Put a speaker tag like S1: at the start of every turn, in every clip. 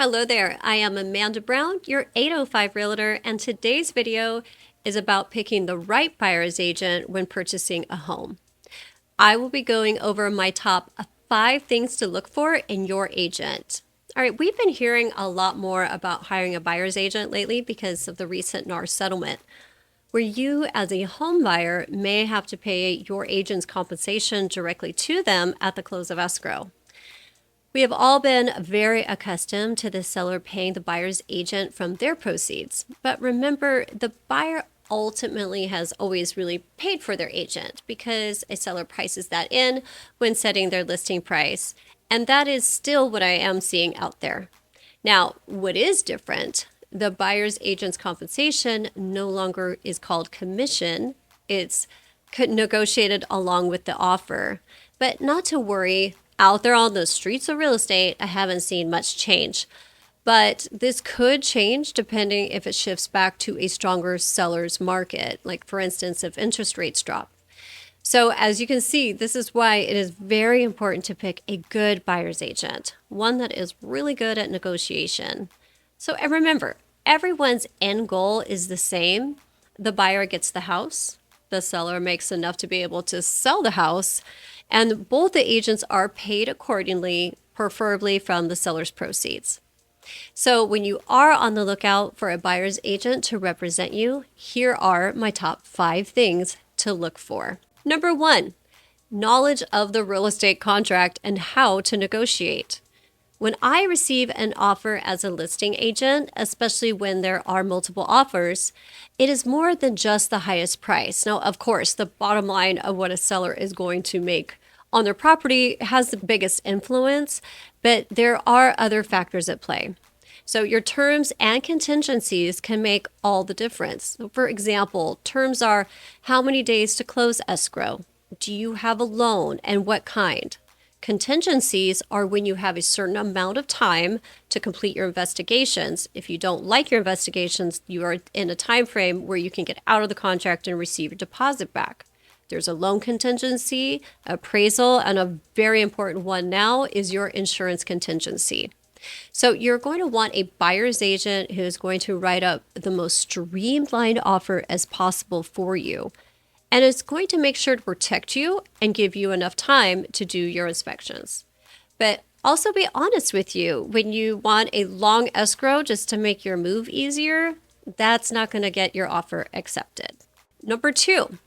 S1: Hello there, I am Amanda Brown, your 805 Realtor, and today's video is about picking the right buyer's agent when purchasing a home. I will be going over my top 5 things to look for in your agent. All right, we've been hearing a lot more about hiring a buyer's agent lately because of the recent NAR settlement, where you as a home buyer may have to pay your agent's compensation directly to them at the close of escrow. We have all been very accustomed to the seller paying the buyer's agent from their proceeds. But remember, the buyer ultimately has always really paid for their agent because a seller prices that in when setting their listing price. And that is still what I am seeing out there. Now, what is different? The buyer's agent's compensation no longer is called commission. It's negotiated along with the offer. But not to worry. Out there on the streets of real estate, I haven't seen much change, but this could change depending if it shifts back to a stronger seller's market, like for instance, if interest rates drop. So as you can see, this is why it is very important to pick a good buyer's agent, one that is really good at negotiation. So and remember, everyone's end goal is the same. The buyer gets the house, the seller makes enough to be able to sell the house, and both the agents are paid accordingly, preferably from the seller's proceeds. So when you are on the lookout for a buyer's agent to represent you, here are my top 5 things to look for. Number 1, knowledge of the real estate contract and how to negotiate. When I receive an offer as a listing agent, especially when there are multiple offers, it is more than just the highest price. Now, of course, the bottom line of what a seller is going to make on their property has the biggest influence, but there are other factors at play. So your terms and contingencies can make all the difference. So for example, terms are how many days to close escrow? Do you have a loan and what kind? Contingencies are when you have a certain amount of time to complete your investigations. If you don't like your investigations, you are in a time frame where you can get out of the contract and receive your deposit back. There's a loan contingency, appraisal, and a very important one now is your insurance contingency. So you're going to want a buyer's agent who is going to write up the most streamlined offer as possible for you. And it's going to make sure to protect you and give you enough time to do your inspections. But also be honest with you. When you want a long escrow just to make your move easier, that's not going to get your offer accepted. Number 2,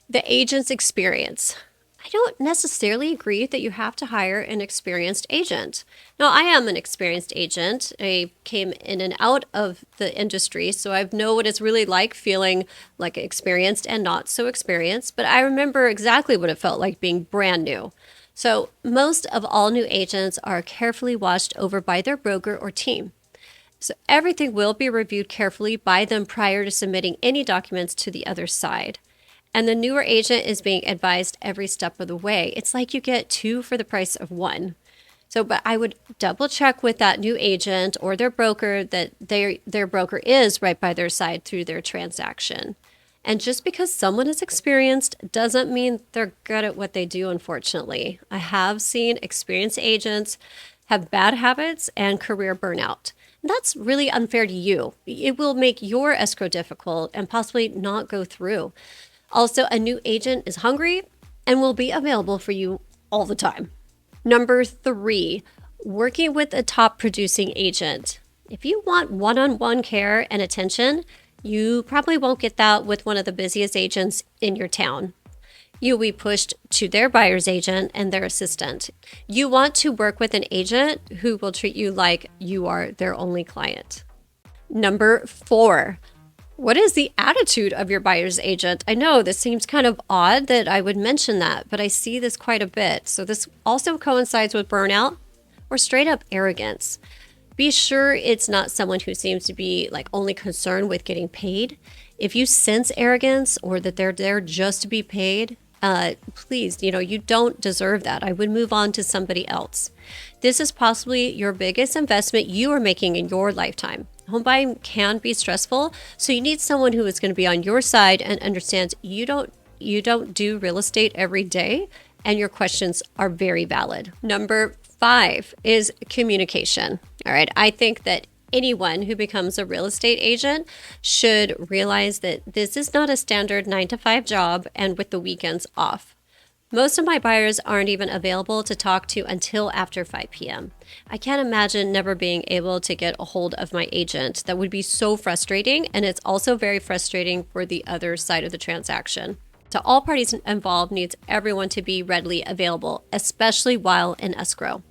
S1: the agent's experience. I don't necessarily agree that you have to hire an experienced agent. Now, I am an experienced agent. I came in and out of the industry, so I know what it's really like feeling like experienced and not so experienced, but I remember exactly what it felt like being brand new. So most of all new agents are carefully watched over by their broker or team. So everything will be reviewed carefully by them prior to submitting any documents to the other side. And the newer agent is being advised every step of the way. It's like you get 2 for the price of 1. So, but I would double check with that new agent or their broker that their broker is right by their side through their transaction. And just because someone is experienced doesn't mean they're good at what they do, unfortunately. I have seen experienced agents have bad habits and career burnout. And that's really unfair to you. It will make your escrow difficult and possibly not go through. Also, a new agent is hungry and will be available for you all the time. Number 3, working with a top producing agent. If you want one-on-one care and attention, you probably won't get that with one of the busiest agents in your town. You'll be pushed to their buyer's agent and their assistant. You want to work with an agent who will treat you like you are their only client. Number 4, what is the attitude of your buyer's agent? I know this seems kind of odd that I would mention that, but I see this quite a bit. So this also coincides with burnout or straight up arrogance. Be sure it's not someone who seems to be like only concerned with getting paid. If you sense arrogance or that they're there just to be paid, please, you don't deserve that. I would move on to somebody else. This is possibly your biggest investment you are making in your lifetime. Home buying can be stressful, so you need someone who is going to be on your side and understands you don't do real estate every day, and your questions are very valid. Number 5 is communication. All right. I think that anyone who becomes a real estate agent should realize that this is not a standard 9 to 5 job and with the weekends off. Most of my buyers aren't even available to talk to until after 5 p.m. I can't imagine never being able to get a hold of my agent. That would be so frustrating, and it's also very frustrating for the other side of the transaction. So all parties involved needs everyone to be readily available, especially while in escrow.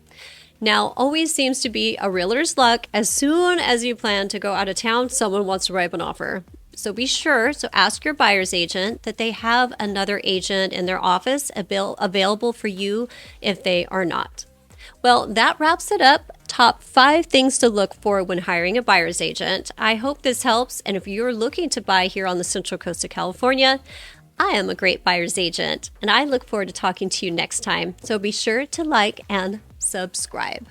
S1: Now, always seems to be a realtor's luck. As soon as you plan to go out of town, someone wants to write an offer. So be sure to ask your buyer's agent that they have another agent in their office available for you if they are not. Well, that wraps it up. Top 5 things to look for when hiring a buyer's agent. I hope this helps. And if you're looking to buy here on the Central Coast of California, I am a great buyer's agent, and I look forward to talking to you next time. So be sure to like and subscribe.